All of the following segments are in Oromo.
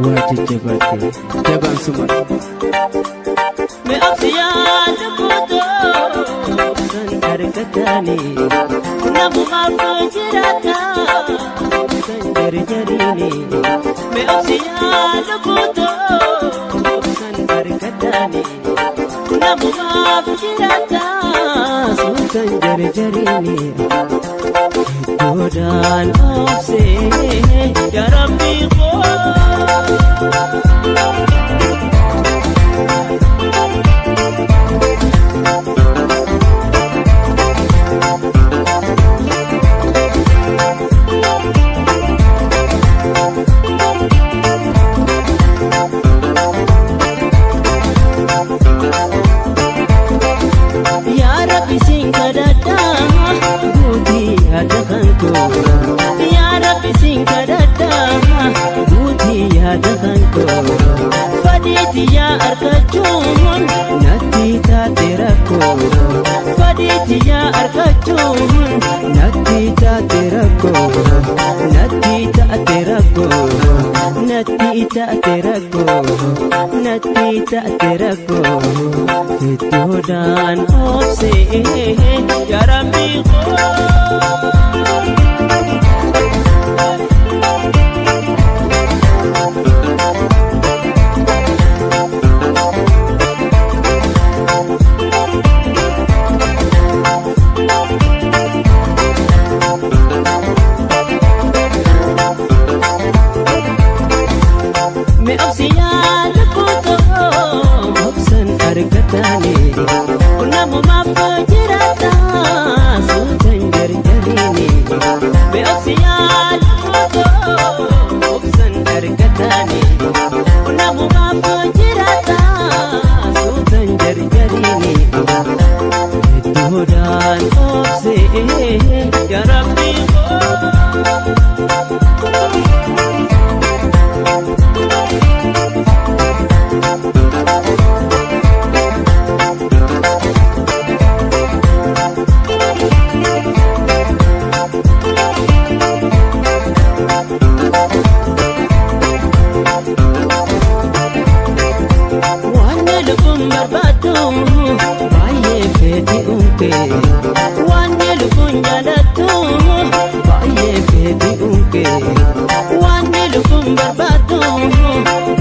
wajjabate jabaan suma me absiyaa dukuto san argatani namumaaf jirata san jarjarini me absiyaa dukuto san argatani namumaaf jirata san jarjarini Dodan obse ya Rabbi Ya Rabbi singkadata buti hadakanku Ya Rabbi singkadata buti hadakanku Faditi ya arkachumun nati tatiraku Faditi ya arkachumun nati tatiraku Nati tatiraku Nati tatiraku Nati tatiraku Dodan obse ya Rabbi me obsiyan kuto obsan argatani unamu mafajirata sultan jarjarini me obsiyan kuto obsan argatani unamu mafajirata sultan jarjarini dodan obse ya Rabbi baye fedi unke wanne lukun jalatu baye fedi unke wanne lukun barbatu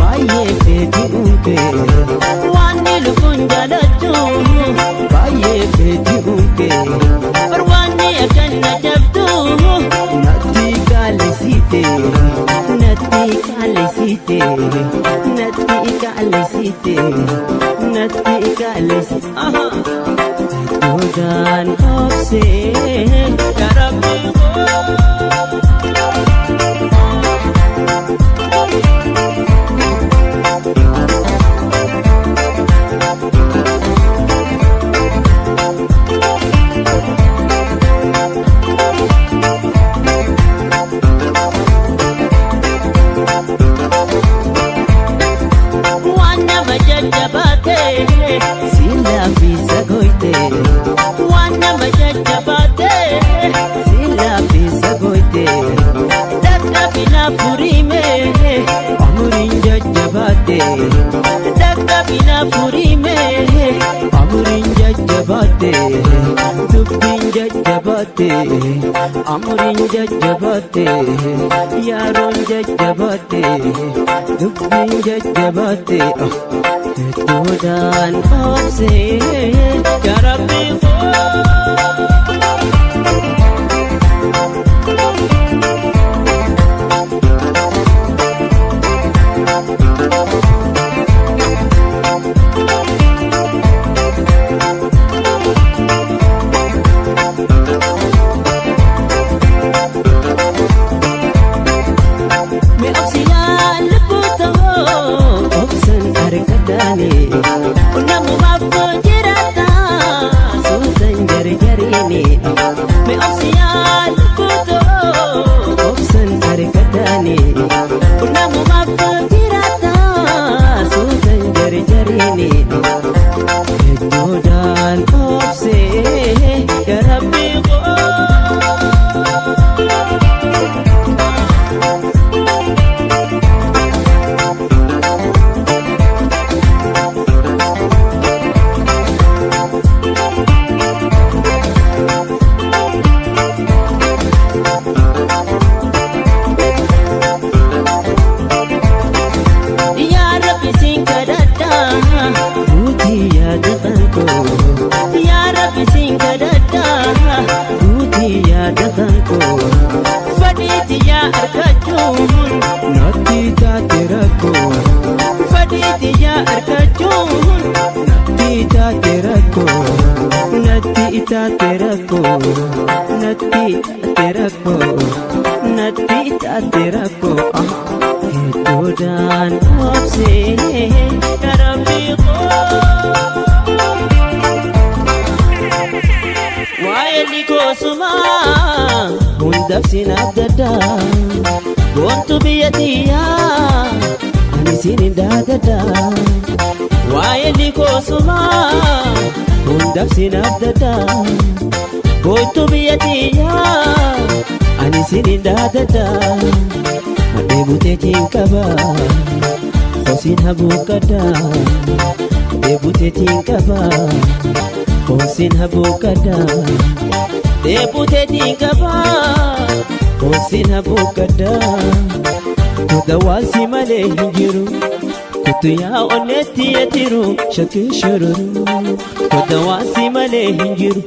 baye fedi unke wanne lukun jalatu baye fedi unke barwanne akanna jabtu nati kalisite nati kalisite nati kalisite nati kalisite Dodan obse ya Rabbi Wanna majajabate sila bisa goite Wanna majajabate sila bisa goite Dakka bina purime amurin jajabate Dakka bina purime amurin jajabate Dubbin jajabate amurin jajabate Yaron jajabate Dubbin jajabate Dodan obse ya Rabbi me obsiyan lukuto obsan argatani unamu mafajirata hedduudhaan obsee yaa Rabbi hedduudhaan obsee yaa Rabbi waa'ee likoosumaa hundaaf sinaaf daddaa boontu biyya tiyyaa ani sinin daadaddaa waa'ee likoosumaa hundaaf sinaaf daddaa boontu biyya tiyyaa ani sinin daadaddaa deebuteetiin qabaa hoosiin habuuqadhaa deebuteetiin qabaa hoosiin habuuqadhaa deebuteetiin qabaa hoosiin habuuqadhaa kuta waasi malee hin jiru kutu yaa onneetti yetiru shakkii shururu kuta waasi malee hin jiru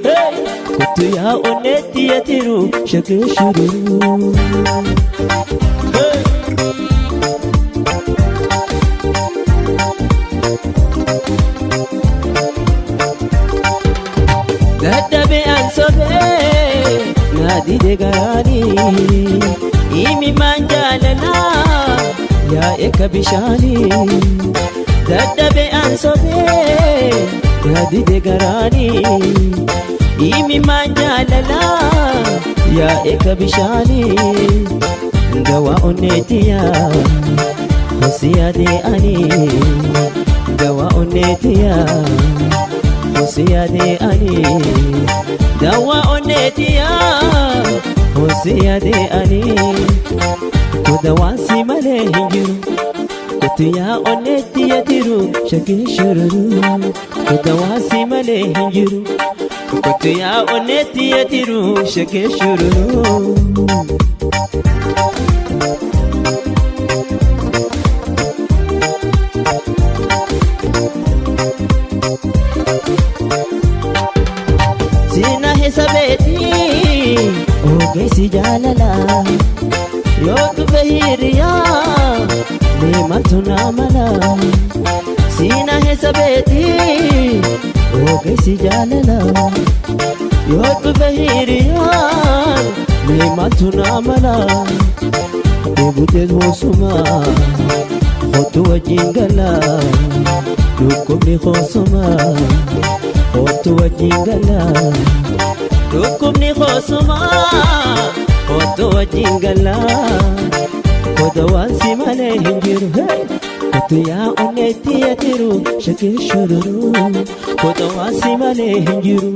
kutu yaa onneetti yetiru shakkii shururu daddabe ansobee naadide garaanii imimaan jaalalaa yaa'e ka bishaanii daddabe ansobee naadide garaanii imimaan jaalalaa yaa'e ka bishaanii gawaa onneetiyaa hosi yaadeeanii gawaa onneetiyaa hosi yaadee ani dawa onneetiyaa hosi yaadee ani kuda waasi malee hin jiru kutu yaa onneetti yetiru shakkii shururu kuda waasi malee hin jiru kutu yaa onneetti yetiru shakkii shururu sina hesabeetii ogeessi jaalalaa yoo dhufe hiriyaa deemantu naa malaa sina hesabeetii ogeessi jaalalaa yoo dhufe hiriyaa deemantu naa malaa deebuteet hoosumaa hotu wajjin galaa dhukkubni hoosumaa hotu wajjin galaa dhukkubni hoosumaa hotu wajjin galaa koda waansi malee hin jiru kotu yaa onneetti yetiru shakkii shururu koda waansi malee hin jiru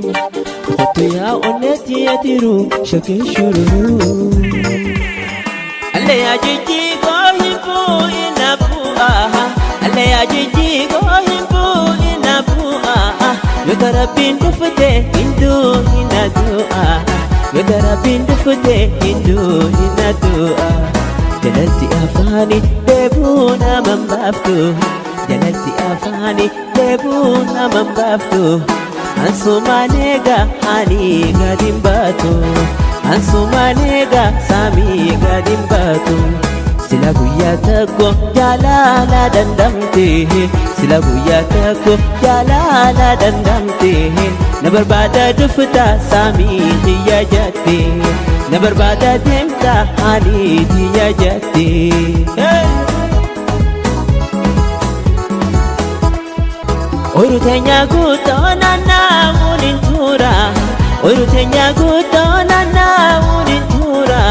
kotu yaa onneetti yetiru shakkii shururu alle yaa jijjii koo hin bu'ina bu'aa alle yaa jijjii koo hin bu'ina bu'aa yoota rabbiin dhufte hinduu hina du'aa yoota rabbiin dhufte hinduu hina du'aa jalatti afaani deebuu naman baaftu jalatti afaani deebuu naman baaftu ansumaanega ani gadin baatu ansumaanega saamii gadin baatu sila guyyaa takko jaalala dandamte sila guyyaa takko jaalala dandamte na barbaada dhufta saamii xiyya jette na barbaada deemta ani xiyya jette oyru teenya guuttoo naanna'uun hin tuura oyru teenya guuttoo naanna'uun hin tuura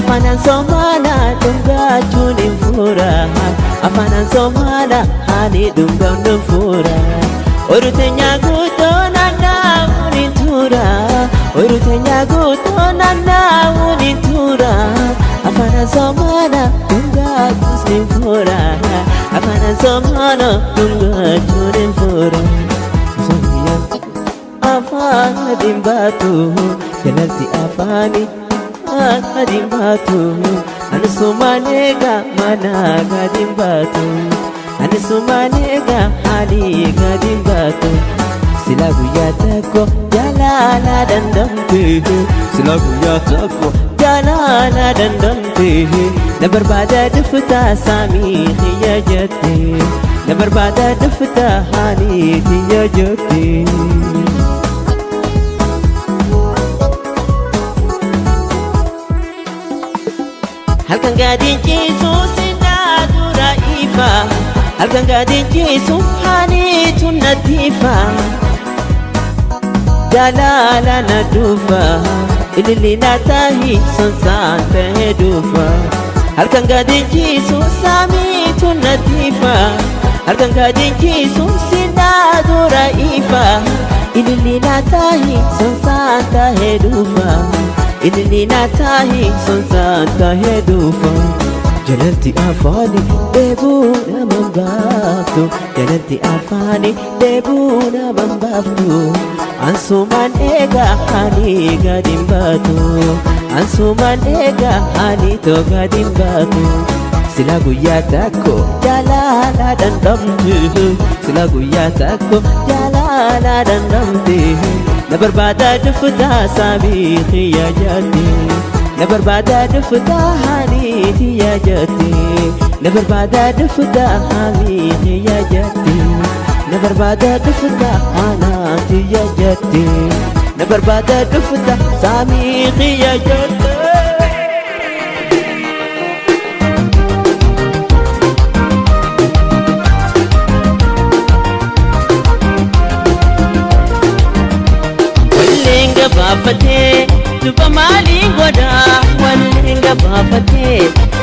afaanaan somaana dhungaachuun hin fuura afaanaan somaana ani dhungaun hin fuura oyru teenya guuttoo somana dunga chunin fura Sonia afana dimbatu Jalalti afani dimbatu Anu sumanega managa dimbatu Anu sumanega haliga dimbatu Sila guyyaa takko jaalala dandamte Sila guyyaa takko jaalala dandamte Na barbaada dhuftaa saamii xiyya jette Na barbaada dhuftaa haanii xiyya jette Halkan gaadiin ciisu sinaa dura ifa Halkan gaadiin ciisu haaniitu natiifa Jalala na dufa Ilili na tahi sonsan tahe dufa Halkan gadin jisu sami tunatifa Halkan gadin jisu sinadura ifa Ilili na tahi sonsan tahe dufa Ilili na tahi sonsan tahe dufa Jalalti afani debu na mambaftu Jalalti afani debu na mambaftu Ansuman ega hani gadimbatu Ansuman ega hani to gadimbatu Sila guyyaa takko jaalala dandamte Sila guyyaa takko jaalala dandamte Na barbaada dhuftaa saamii xiyya jette Na barbaada dhuftaa haanii xiyya jette Na barbaada dhuftaa haanii xiyya jette Na barbaada dhuftaa haanii xiyya jette Na barbaada dhuftaa saamii xiyya jette Wallenga baafate duba maaliin godha Wallenga baafate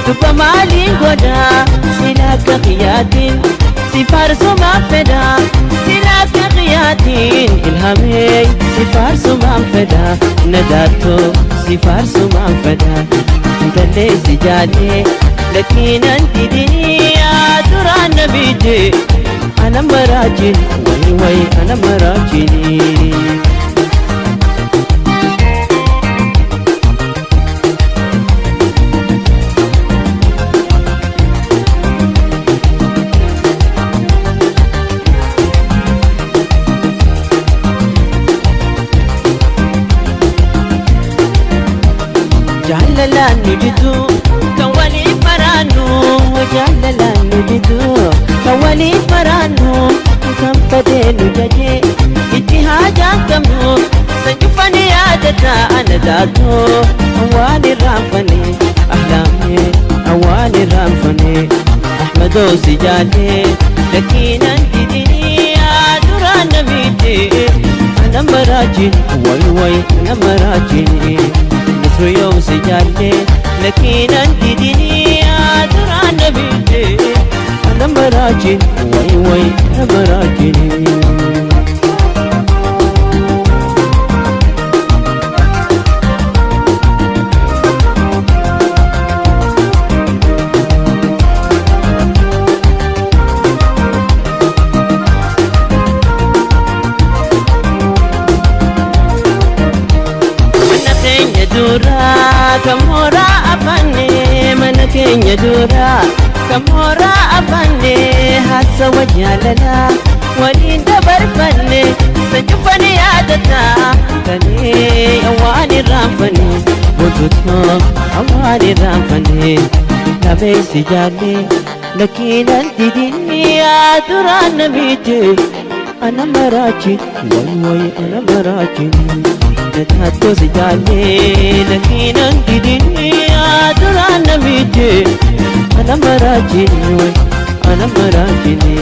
duba maaliin godha Sila akka qiyyaatiin si faarsumaan fedha Sila akka qiyyaatiin ilhamee si faarsumaan fedha Nadaatoo si faarsumaan fedha Intallee si jaalee lakkiinan didinii duraan na biite Ana maraajin way ana maraajini Jaalalaan nuditu kan waliif maraannu Jaalalaan nuditu kan waliif maraannu Kan fedhe nu jajee itti haajaan qabnu San cufanii yaadata ana taatoo Awwaan irraanfane ahlaamee awwaan irraanfane Ahmadoo si jaalee lakkiinan didinii duraan na miite Ana maraajin way ana maraajini Nasriyoo si jaalee lakkiinan didinii duraan na miite Ana maraajin way ana maraajini Kamora afane mana keenya dura Kamora afane hasa wajalala waliin dabarfanne San cufanii yaadata kane awwaan irraanfanne Bototoo awwaan irraanfanne Lamee si jaalee lakkiinan didinii duraan na miite Ana maraajin way ana maraajin Nadaatoo si jaalee lakkiinan didinii duraan na miite Ana maraajini way ana maraajini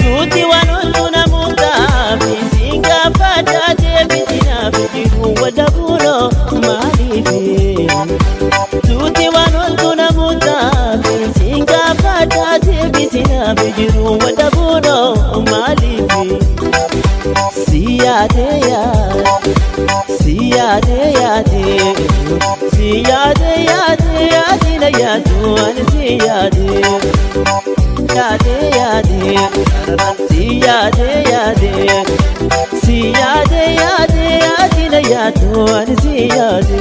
Tuuti waan hunduu namuudhaaf siin gaafadhaa deebisinaaf jiru wadabuunoo maaliifi Tuuti waan hunduu namuudhaaf siin gaafadhaa deebisinaaf jiru wadabuunoo maaliifi Si yaade yaade yaade si yaade yaade yaade na yaadu ani si yaade yaade yaade si yaade yaade si yaade yaade yaade na yaadu ani si yaade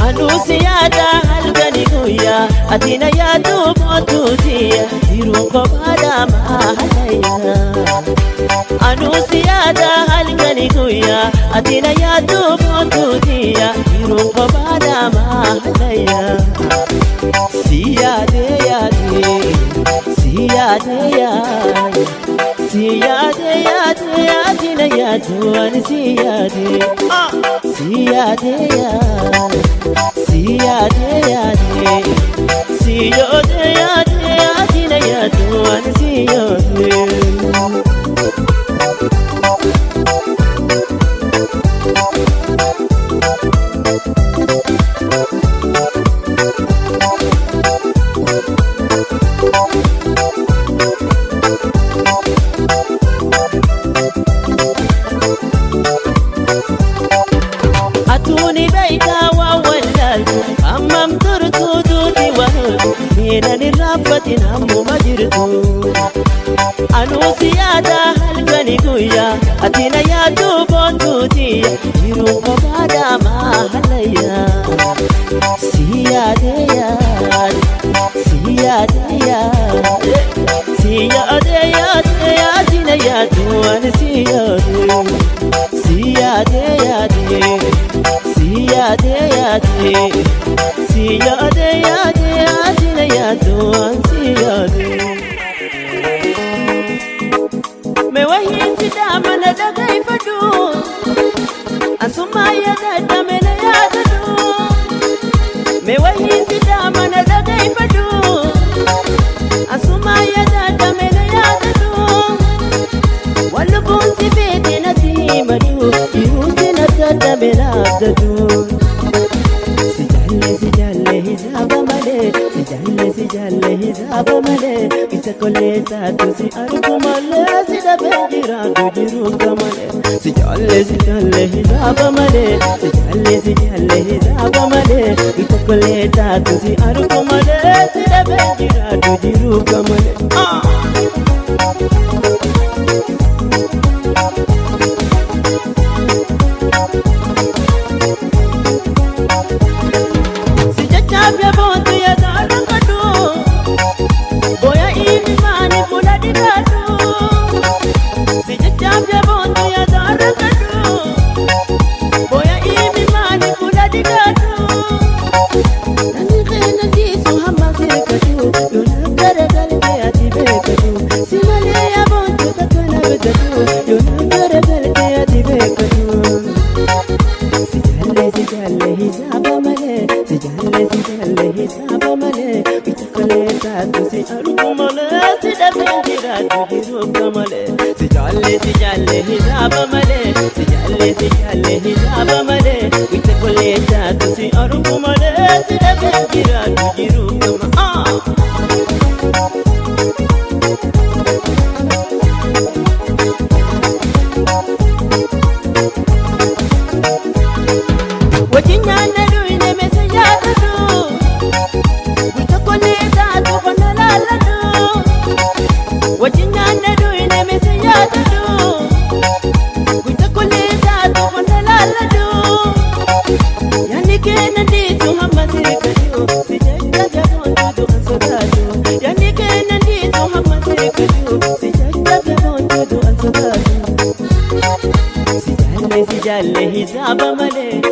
anu si yaada halkani guyya atina yaadu mootuutiya jiruu kophaadha mahalaya anu si yaada halkani guyya atina yaadu mootuutiya jiruu kophaadha mahalaya si yaade yaade si yaade yaade si yaade yaade yaade na yaadu ani si yaade si yaade yaade si yaade yaade si yaade yaade yaade na yaadu ani si yaade atuni beita wa wallal ammam turtu duti wahul minani rabbatin ammu majirtu anu siyada halkani guyya atina yaadu bontutiya jiru kophaadha mahalaya siyade yaade siyade yaade siyade yaade yaade na yaadu ani siyade siyade yaade siyade yaade siyade yaade yaade na yaadu ani siyade me wahi sida mana dagai fadu asuma yada mena yadu me wahi sida mana dagai fadu asuma yada mena yadu walu bunsi bete nasimadu yusina tada mena abdu sijalle hizaba male sijalle hizaba male kitakoleta tusi arku male sida benjira dujiru kamale sijalle hizaba male sijalle hizaba male kitakoleta tusi arku male sida benjira dujiru kamale sijachabya bontu ya darakadu boya imani fuladi kadu sijachabya bontu ya darakadu boya imani fuladi kadu nani khena disu hamma sirkadu yona garagal ke atibe kadu simale ya bontu takana bedadu yona garagal ke atibe kadu sijalle hizaba male sijalle hizaba male kitakoleta tusi arku male sida benjira dujiru kamale sijalle hizaba male sijalle hizaba male kitakoleta tusi arku male sida benjira dujiru kamale wajinyana duine mesayadu kitakoleta tukonaladu wajinyana duine mesayadu kitakoleta tukonaladu yani kena ndisu hamba sirikadu sijajja bontu ansodadu yani kena ndisu hamba sirikadu sijajja bontu ansodadu sijalle hizaba male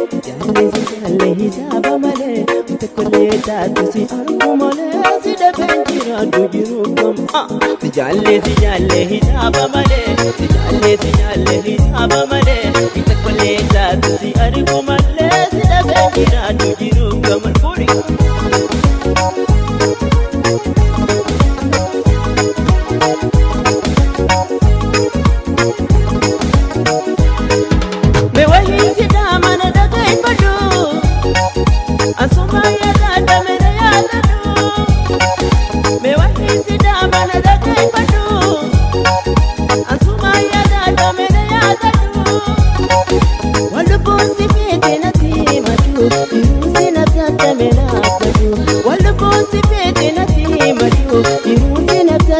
sijalle hizaba male kitakoleta tusi arku male sida benjira dujiru kam sijalle hizaba male sijalle hizaba male kitakoleta tusi arku male sida benjira dujiru kam puri me wahi sida mana dagai fadu asuma yada mena yadu me wahi sida mana dagai fadu asuma yada mena yadu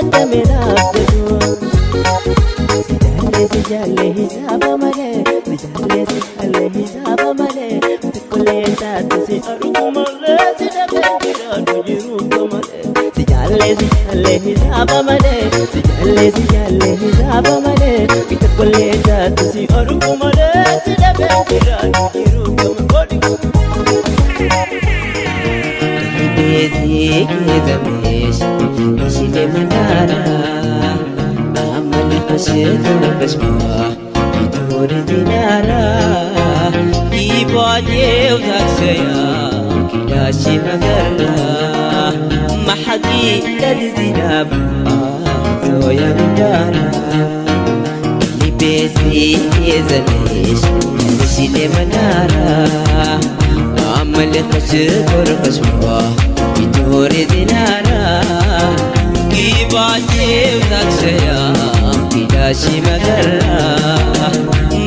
قدمنا أبدو سجالي حساب مالي سجالي حساب مالي كل تاتسي أرجو مالي سجالي جيرو مالي سجالي حساب مالي سجالي حساب مالي كل تاتسي أرجو مالي سجالي جيرو مالي Bezi zamеш ishile manara amani khashidu bashma ituri dinara ibaje uzakshaya kidashi magarna mahagi tadzinab zoya mandara Bezi zamеш ishile manara amali khashidu bashma ituri dinara ibaje uzakshaya kidashi magarna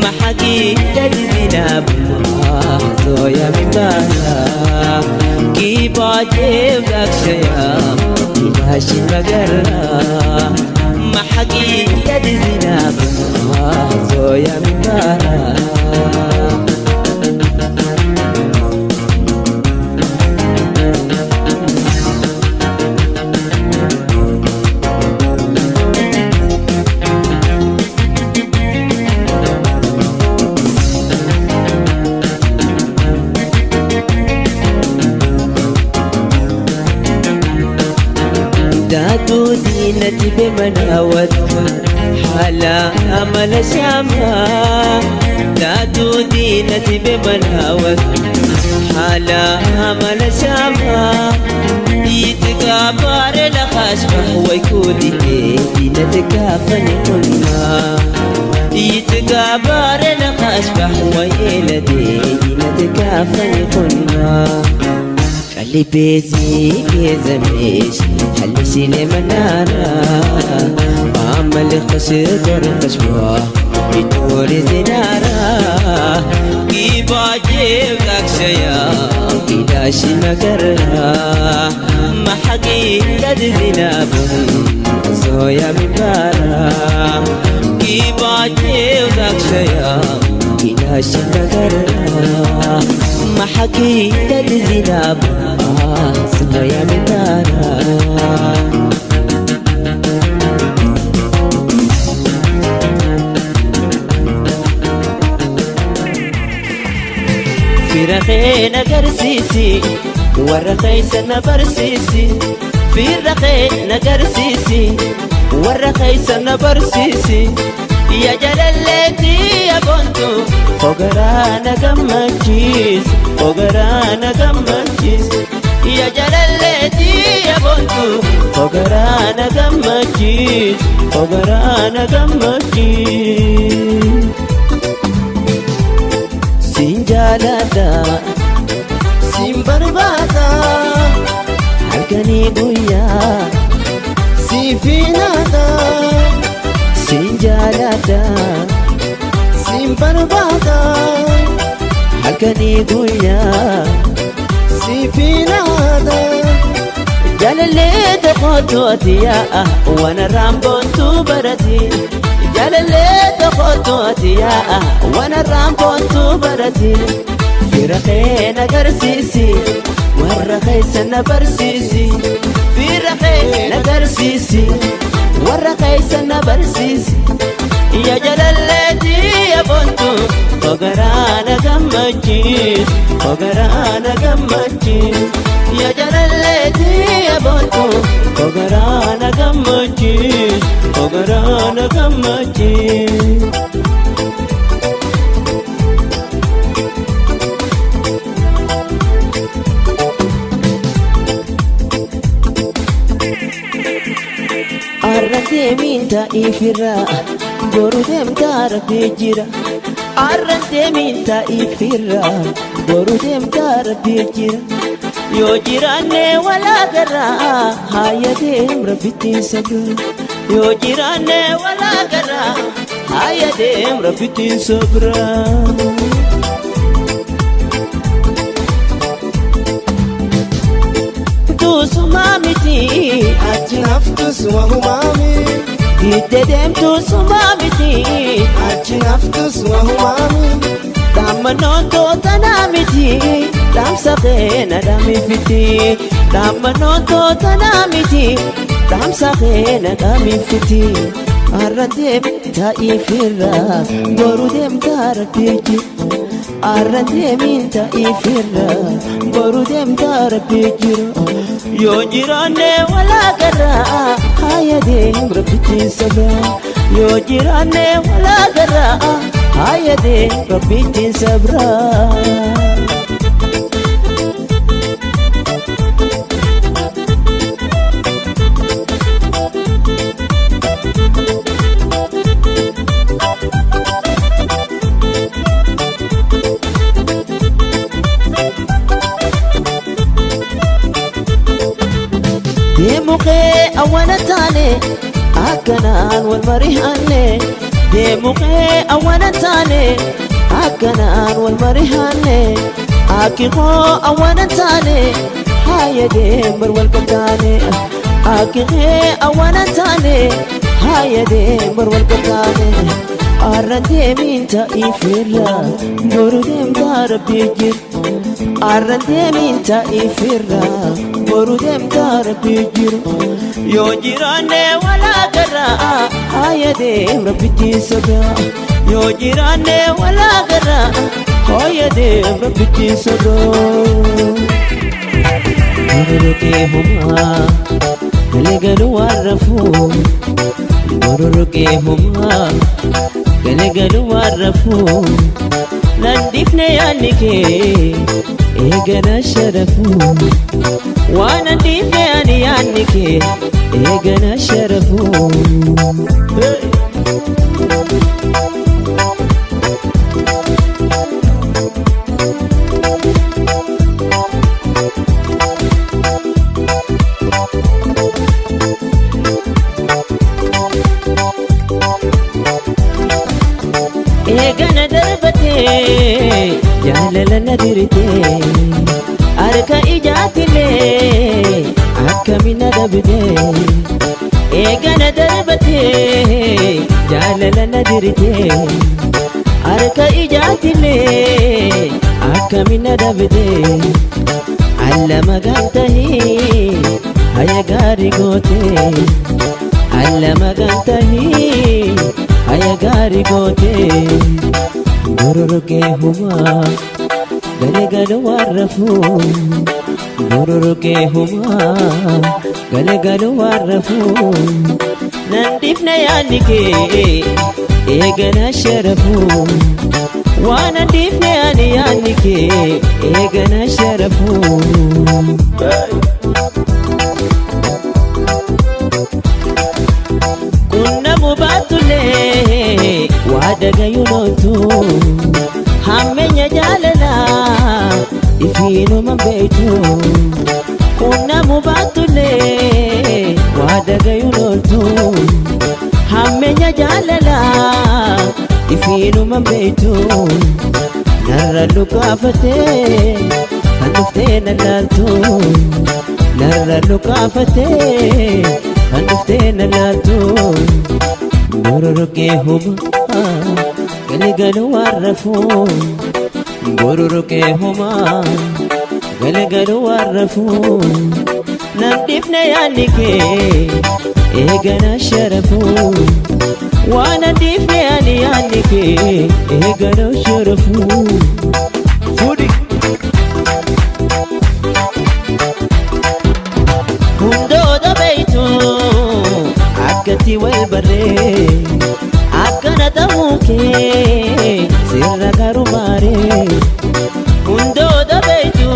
mahagi tadzinab zoya mandara ibaje uzakshaya kidashi magarna mahagi tadzinab zoya mandara دادو دينتي بمناوت حالا أمل شاما دادو دينتي بمناوت حالا أمل شاما يتقابر لخشبه ويكودي دينتك فنقلنا يتقابر لخشبه ويلدي دينتك فنقلنا اللي بيزي يزميش حلشي لي منارة عمل خشد ورخشبه يدوري زنارة يباجي وذاك شيا كداشي مقرة ما حقي لد زنابهم زويا مبارة يباجي وذاك شيا كداشي مقرة ما حقي لد زنابهم زويا مبارة في رخينا قرسيسي ورخيسنا برسيسي في رخينا قرسيسي ورخيسنا برسيسي يا جلالتي يا بنتو فقرانا قمجيس فقرانا قمجيس يا جلالتي يا بنتو فقرانا قمجيس فقرانا قمجيس Sinjalada Simbarbada Halkani guya Sifinada Sinjalada Simbarbada Halkani guya Sifinada Jalalete khotwatiya Wana rambon tu barati جلالت خطوتي وانا الرامبون تبرتي في رخينا قرسيسي والرخيسنا برسيسي في رخينا قرسيسي والرخيسنا برسيسي يا جلالتي يا بنتو فقرانا قمجيس فقرانا قمجيس يا جلالتي يا بنتو فقرانا قمجيس فقرانا قمجيس Arrante minta ifira goru dem tarate jira Arrante minta ifira goru dem tarate jira Yo jirane wala gara haya dem rafiti sabra Yo jirane wala gara haya dem rafiti sabra Tu sumamiti achi naftus wahumami Hidde deemtu sumamiti achi naftus wahumami Dammanoontoo tanaa miti dhaamsa keena dhaamifiti Dammanoontoo tanaa miti dhaamsa keena dhaamifiti Arra deemta ifirra boru deemta rabbii jira Arra deemta ifirra boru deemta rabbii jira Yoo jiraanne walaa garraa haya deem rabbitiin sabraa Yoo jiraanne walaa garraa haya deem rabbitiin sabraa Deemukee awwaana taane akkanaan wal mari'anne Deemukee awwaana taane akkanaan wal mari'anne Akikoo awwaana taane haya deembar wal qaxxaane Akikee awwaana taane haya deembar wal qaxxaane Arra deeminta ifirra boru deemta rabbii jira Arra deeminta ifirra boru deemta rabbii jira Yoo jiraanne walaa garraa haya deem rabbitiin sabraa Yoo jiraanne walaa garraa haya deem rabbitiin sabraa Bororokee homaa galagalu warrafuu Bororokee homaa galagalu warrafuu Nandifne yaanni kee eegana sharafuu Waan nandifne ani yaanni kee eegana sharafuu Eegana darbatee jaalala na dirtee harka ijaatilee akkamina dabdee Eegana darbatee jaalala na dirtee harka ijaatilee akkamina dabdee Allama gantahii haya gaarii gootee Allama gantahii haya gaarii gootee Bororokee homaa galagalu warrafuu Bororokee homaa galagalu warrafuu Nandifne yaanni kee eegana sharafuu Waan nandifne ani yaanni kee eegana sharafuu Kunnamu baatulee waa dagayunotu Hammenya jaalalaa ifiinuma beektu Kunnamu baatulee waa dagayunotu Hammenya jaalalaa ifiinuma beektu Narra lukaafatee kan dhuftee na laaltu Narra lukaafatee kan dhuftee na laaltu Bororokee homaa galagalu warrafuu Bororokee homaa galagalu warrafuu Nandifne yaanni kee eegana sharafuu Waan nandifne ani yaanni kee eegana sharafuu Fudi Hundoota beeytu akkatti wal barree akkana ta'uu kee sirra garumaaree Hundoota beeytu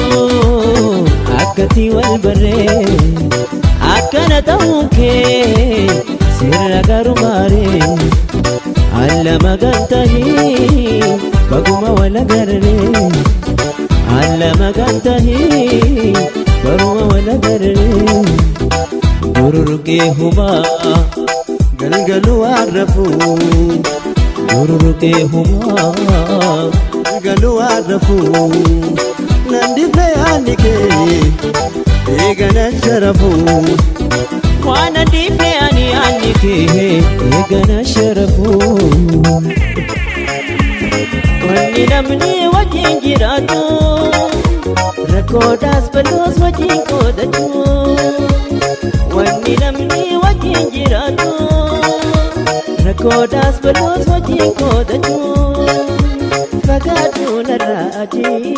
akkatti wal barree akkana ta'uu kee sirra garumaaree Allama gantahii baguma wal agarree Allama gantahii baguma wal agarree Bororokee homaa galagalu warrafuu Bororokee homaa galagalu warrafuu Nandifne yaanni kee إيقنا شرفو وانا ديفي اني عنك إيقنا شرفو واني نمني وجين جراتو ركوداس بلوس وجين كودتو واني نمني وجين جراتو ركوداس بلوس وجين كودتو فقادو نراجي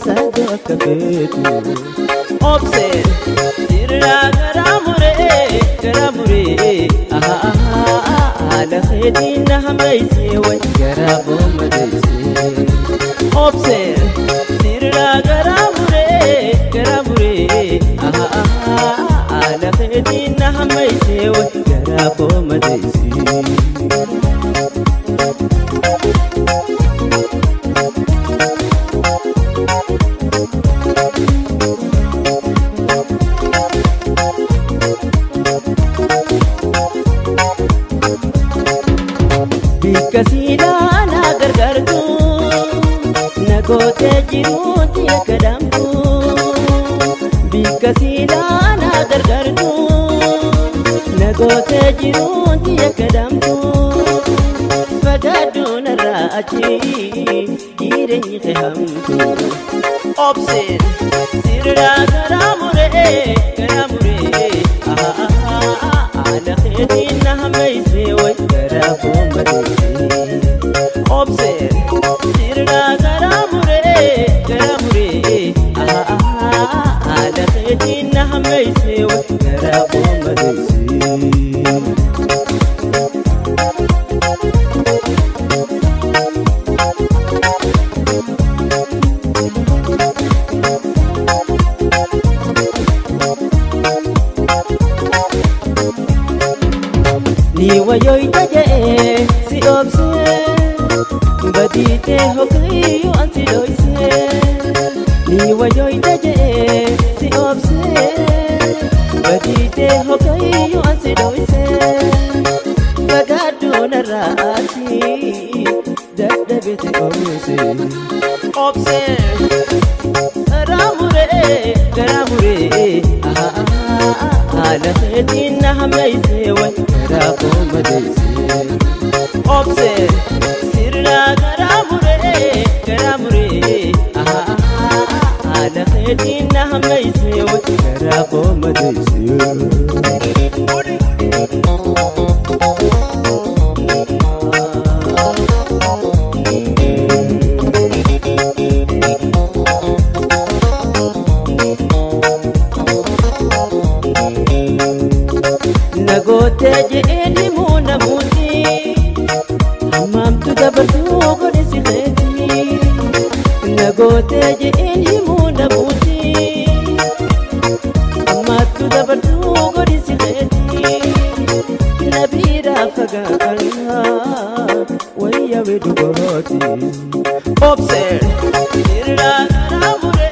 سادو كفيتو أبصر سيرا كراموري على خيدين هميسي وجرابو مديسي أبصر سيرا كراموري على خيدين هميسي وجرابو مديسي Bikasila na gargartu nagote jiruti akadamtu Bikasila na gargartu nagote jiruti akadamtu Fagadu narachi jireni khamtu Obser sirra karamure ala khidin hamaisi wa karabu madisi Obser sirra karamure ala khidin hamaisi wa karabu madisi Niwa yoy taje si obse badite hokayo ansi loise Niwa yoy taje si obse badite hokayo ansi loise Fagadu narati dadabete obse Obse karamure على خدين هميسي وكرابو مديسي أبصر سرنا كراموري على خدين هميسي وكرابو مديسي Nagote jeeni muna muti Hammam tu dabartu godi si kheti Nagote jeeni muna muti Hammam tu dabartu godi si kheti Nabira fagana waya wedu goti Obser sirra karamure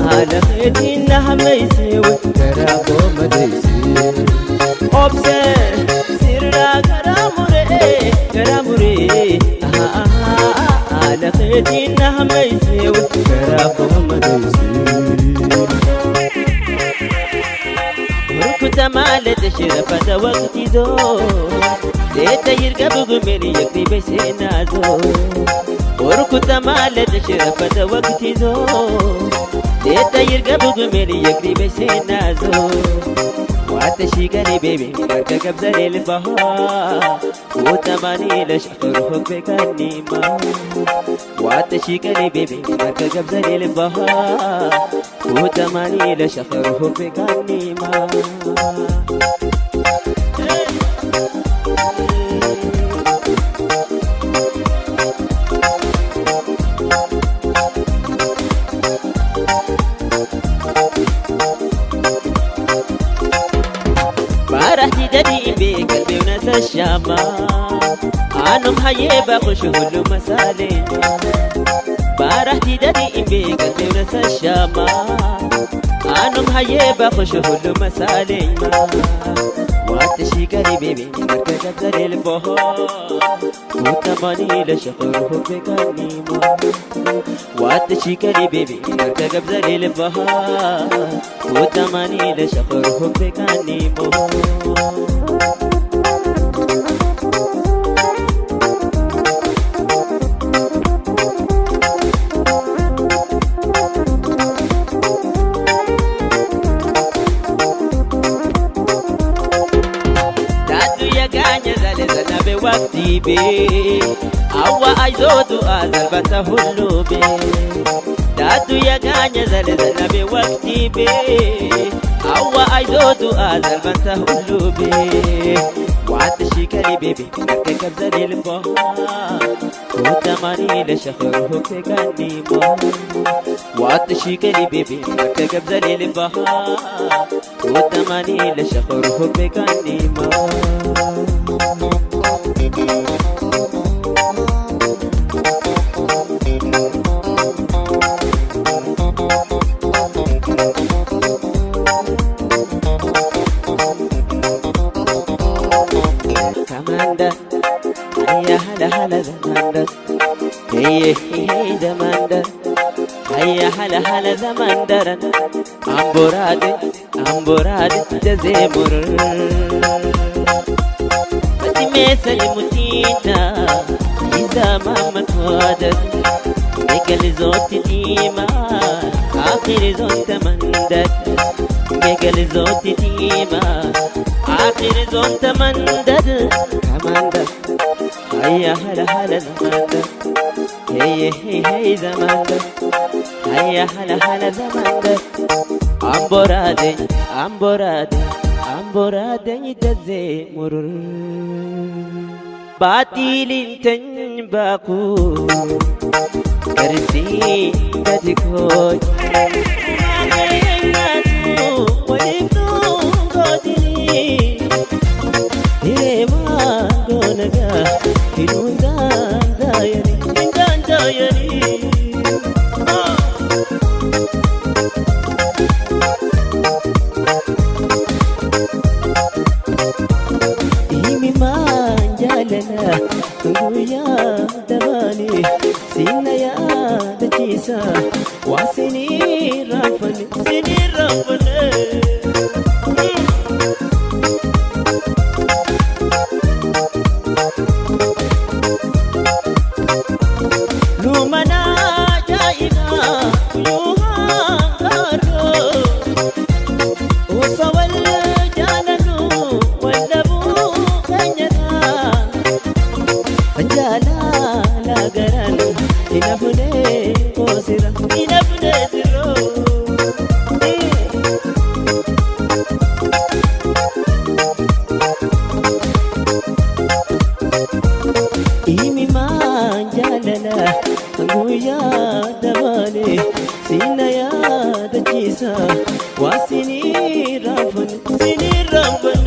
على خدين هميسي وكرابو مديسي أبصر سرنا كراموري على خدين هميسي وكرابو مديسي وركو تمالة شرفة وقتي دو ليتا يرقبو قمري يكري بسينازو وركو تمالة شرفة وقتي دو ليتا يرقبو قمري يكري بسينازو وعتشي قالي بيبي مركا قبزة البهار وتماني لشخر حبك النيمة وعتشي قالي بيبي مركا قبزة البهار وتماني لشخر حبك النيمة فرحتي جدي بقلبي وناس الشامة عنهم هيبة خش هلو مسالي بارحتي دادي إمبي قلبي ونسى الشاما أنم هيبة خش هلو مسالي ما واتشي قريبي بيني مركز زليل البهار وتماني لشخر حبك النيمة واتشي قريبي بيني مركز زليل البهار وتماني لشخر حبك النيمة وقتي بي أوا أيزودو أزل بتهلو بي دادو يا غاني زلزل بي وقتي بي أوا أيزودو أزل بتهلو بي وعدشي كلي بيبي كيف زليل البهار وتماني لشخر حبك النيمة وعدشي كلي بيبي كيف زليل البهار وتماني لشخر حبك النيمة Kamanda, ayya hala hala zamanda, hey hey zamanda, ayya hala hala zamanda, amborade amborade jazemur, bati mesali mutina, iza mama twadat, megal zoti dima, akhir zot mandat, megal zoti dima. آخر زون تمندد كماندد هيا هلا هلا زماندد هي هي هي زماندد هيا هلا هلا زماندد أمبورادي أمبورادي أمبورادي تزي مرور باطيل تنباكو كرسي بدكوي واسني رافني سني رافني لومنا جاينا يوها كارو وصول جالنو والدبو كنينا فجالا لا غران إنفني كوسيرا إنفني سيرو إيمي ما جالنا أنغويا دبالي سينا يا دجيسا واسيني رافن سيني رافن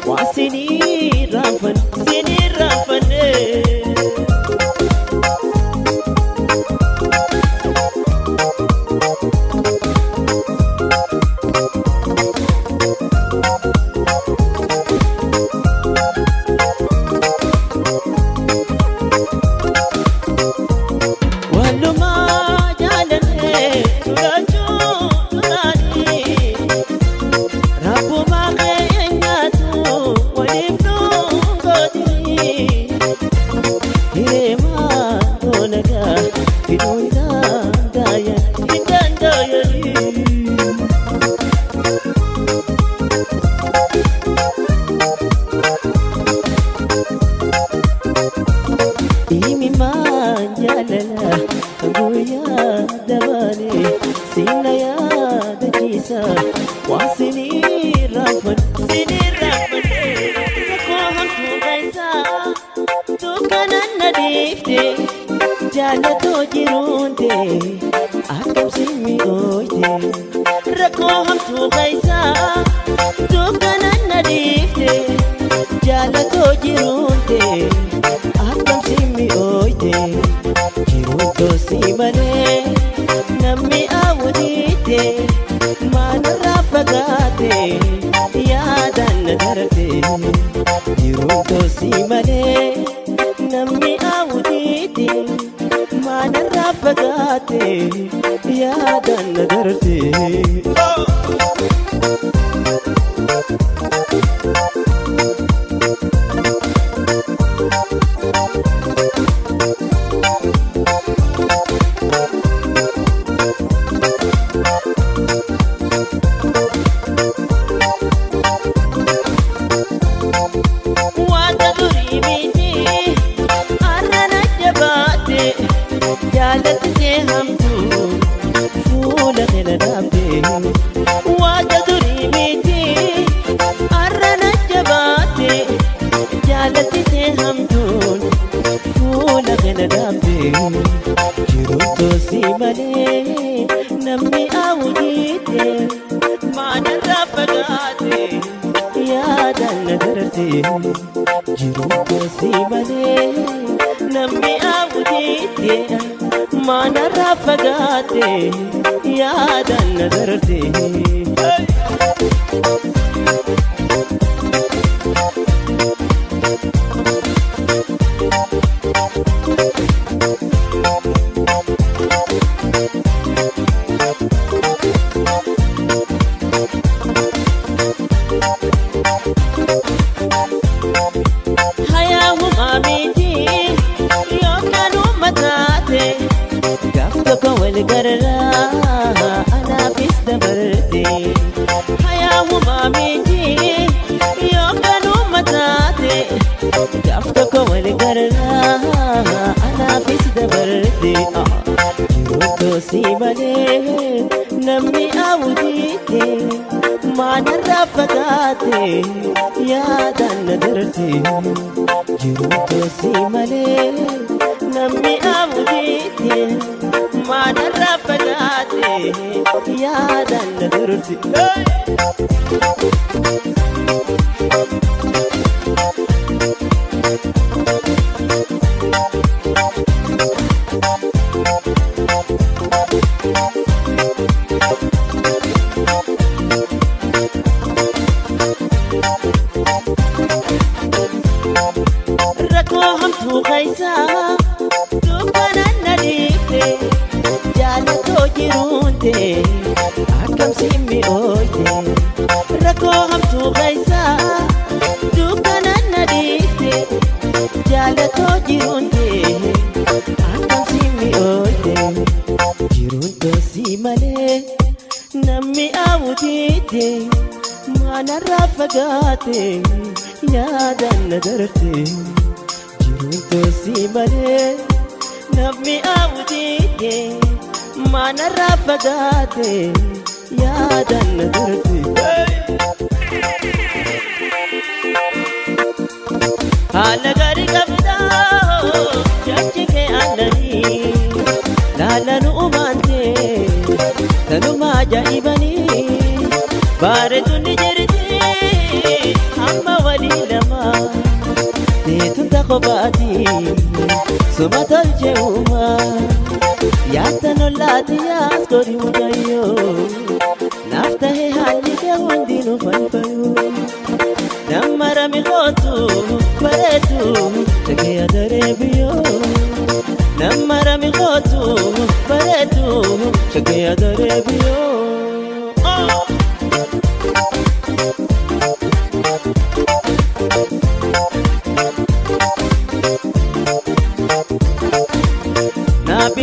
واسني رافن سني رافن Rabu ma kayenya Jalato jirunte akam simi oite rako hamtu kaisa tukana nadifte jalato jirunte akam simi oite jirunto simane nammi awudite manara fagate yadan darte jirunto simane nammi awudite manara fagate yadan darte Jirunto simane namni awudite manara fagate yadan darte jirunto simane namni awudite manara fagate yadan darte أنا في استبرتي حياة مامتي يوم كانوا متاتي جفتك والقرنا أنا في استبرتي جروتو سيبالي نمي أوديتي ما نرى فقاتي يا دان درتي جروتو سيبالي نمي أوديتي manara fagate yadan durti rako hamtu kaisa tukana nadite jalato jirunte akam simi oite rako hamtu kaisa dukana nadite jalato jirunte akam simi oite jirunto simane nammi awudite manara fagate yadan darte jirunto simane nammi awudite manara fagate yadan darte hala gari kabda jachike anani lalanu umante tanuma jaibani bare tunni jirti amma wali lama tetu takobati sumatal jeuma yatano latias kori mudayo nafta he hali ke hundinu fanfayu namara mi khotu paretu teke adare biyo namara mi khotu paretu teke adare biyo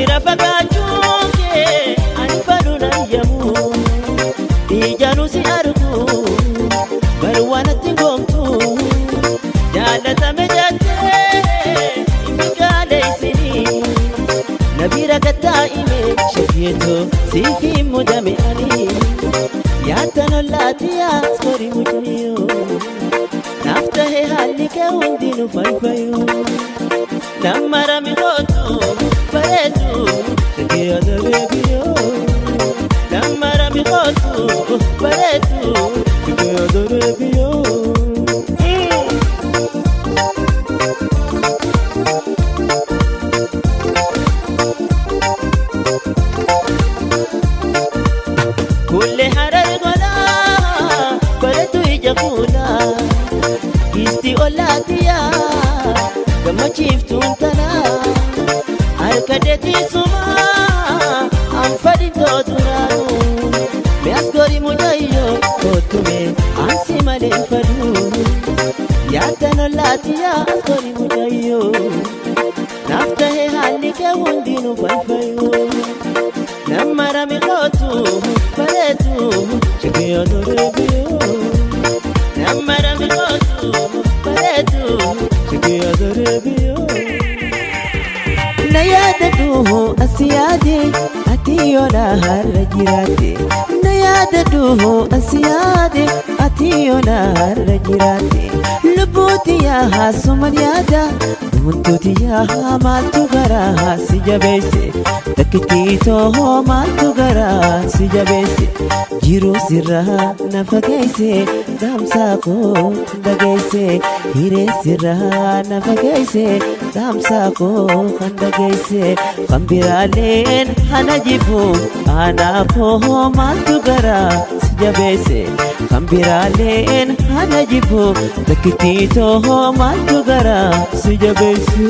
bira fagaachuun kee ani fadhuun ayyamu ijaanu si argu baru waan atti goomtu jaalatame jettee imigaleessini nabira gattaa'ime shakiyetoo siifi mudame ani yaatan ollaatiyaa sori mucayyoo naaf tahee haalli kee hundinuu fayfayoo namara migootu bareedu shakiyyaa dareebiyoo namara migootu bareedu shakiyyaa dareebiyoo kulle harar gola bareedu ija fuula gisti ollaatiya gammachiiftuun tana harka deetisuma anfadhintoo duraanu meas gori mucayyoo kottume ansi malee fadhu yaatan ollaatiya gori mucayyoo naaf tahee haalli kee hundinuu fayfayoo namara miqootu bareedu shakiyyaa dareebiyoo namara miqootu bareedu shakiyyaa dareebiyoo na yaadadhu asi yaade ati yoona har'a jiraate na yaadadhu asi yaade ati yoona har'a jiraate lubbuuti yaa suman yaada wantooti yaa maaltu garaa si jabeesse takkittiitoo maaltu garaa si jabeesse jiruu sirraa na fageesse dhaamsaa koo dhageesse hiree sirraa na fageesse dhaamsaa koo kan dhageesse kan biraaleen hana jibu aanaa koo maaltu garaa si jabeesse kan biraaleen hana jibu takkittiitoo maaltu garaa si jabeesse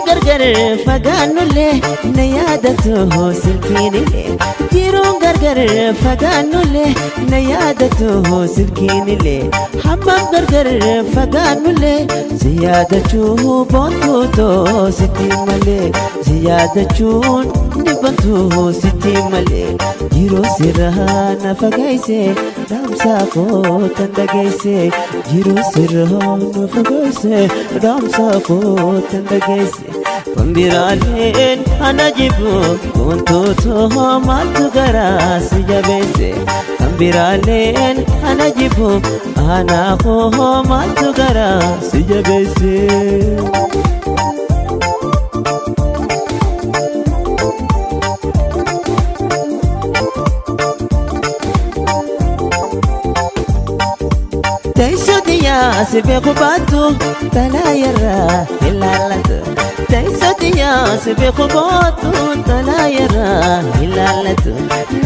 gargar fagaannullee na yaadatu silkiinillee jiruun gargar fagaannullee na yaadatu silkiinillee hammam gargar fagaannullee si yaadachuu boontuutoo sitti malee si yaadachuun dhibbantuu sitti malee jiruu sirraa na fageesse dhaamsaa koo tan dhageesse jiruu sirraa na fageesse dhaamsaa koo tan dhageesse kan biraaleen hana jibu wantoota maaltu garaa si jabeesse kan biraaleen hana jibu aanaa koo maaltu garaa si jabeesse teessotiyaa si beeku baattu talaa yarraa ilaalatu teessotiyaa si beeku baattu talaa yarraa ilaalatu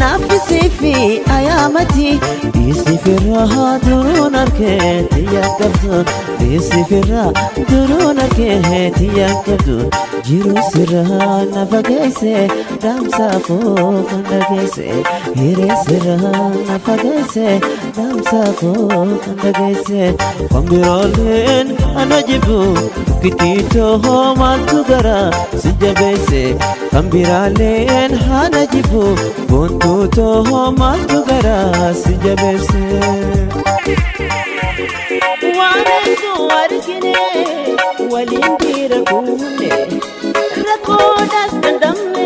naaffisii fi ayaamati dhiisifirraa duruun arkeetti yakkabdu dhiisifirraa duruun arkeetti yakkabdu jiruu sirraa na fageesse dhaamsaa koo kan dhageesse hiree sirraa na fageesse dhaamsaa koo kan dhageesse kan biraaleen hana jibu takkittiitoo maaltu garaa si jabeesse kan biraaleen hana jibu boontuutoo maaltu garaa si jabeesse waan hedduu argine waliin dhiira kuunne rakkoodhaas dandamne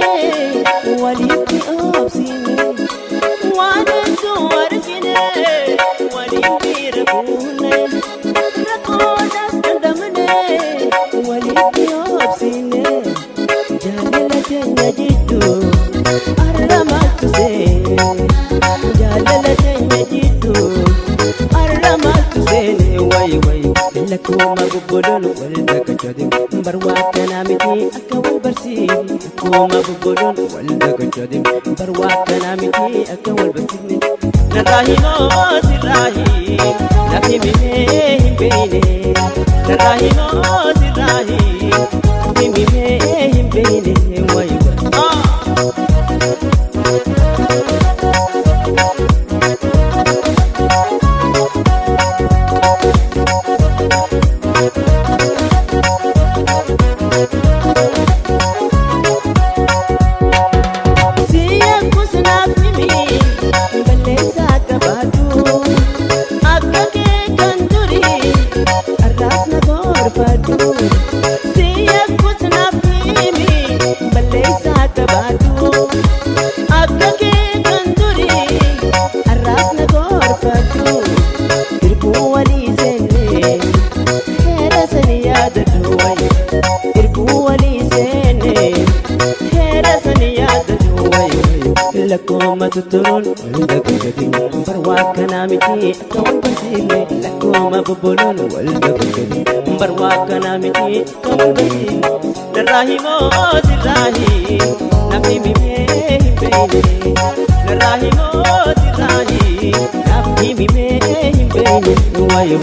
walitti obsine waan hedduu argine waliin dhiira kuunne rakkoodhaas dandamne walitti obsine jaalala keenya jidduu arra maaltu seene jaalala keenya jidduu arra maaltu seene way way lakkuma bubbuloon wal dagachooti barwaaqanaa miti akka wal barsiifne lakkuma bubbuloon wal dagachooti barwaaqanaa miti akka wal barsiifne narraa himoo sirraa lafi mimee hin beeyne narraa himoo sirraa lafi mimee hin beeyne way way turuun wal dagatanii barwaa kanaa miti akka wal barsiifne lakkooma bobboloon wal dagatanii barwaa kanaa miti akka wal barsiifne narraa himoo sirraa namni mimee hin beekne narraa himoo sirraa namni mimee hin beekne waayee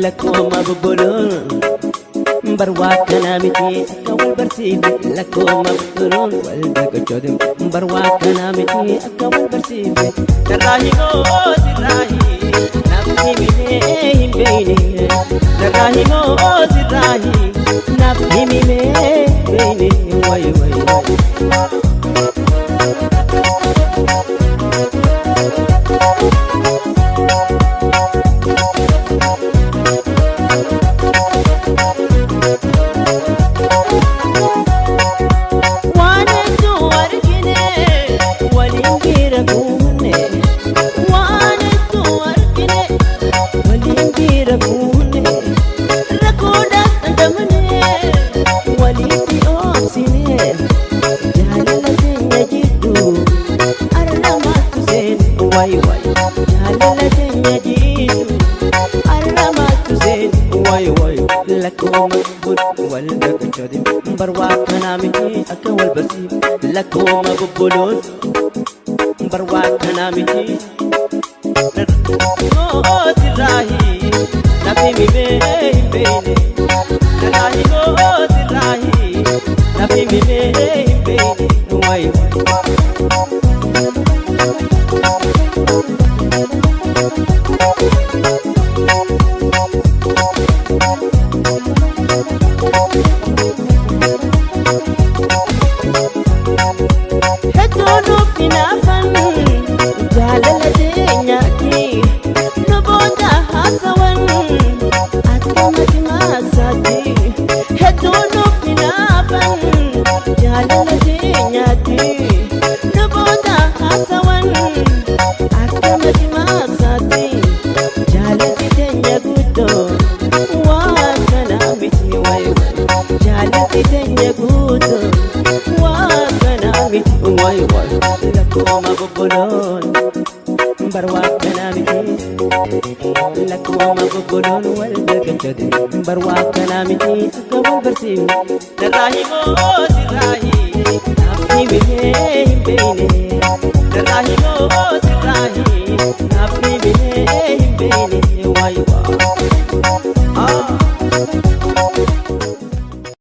lakkooma bobboloon barwaa kanaa miti akka wal barsiifne lakkooma bobboloon wal dagachooti barwaa kanaa miti akka wal barsiifne narraa himoo sirraa namni mimee hin beekne narraa himoo sirraa namni mimee hin beekne wayi wayi wayi lakkooma wal dagachooti barwaa kanaa miti akka wal barsiifne lakkooma bobboloon barwaa kanaa miti sirraa namni mimee hin beekne narraa himoo sirraa namni mimee hin beekne wayi lakkooma bobboloon barwaa kanaa miti lakkooma bobboloon wal dagachooti barwaa kanaa miti akka wal barsiifne narraa himoo sirraa namni mimee hin beekne narraa himoo sirraa namni mimee hin beekne waayee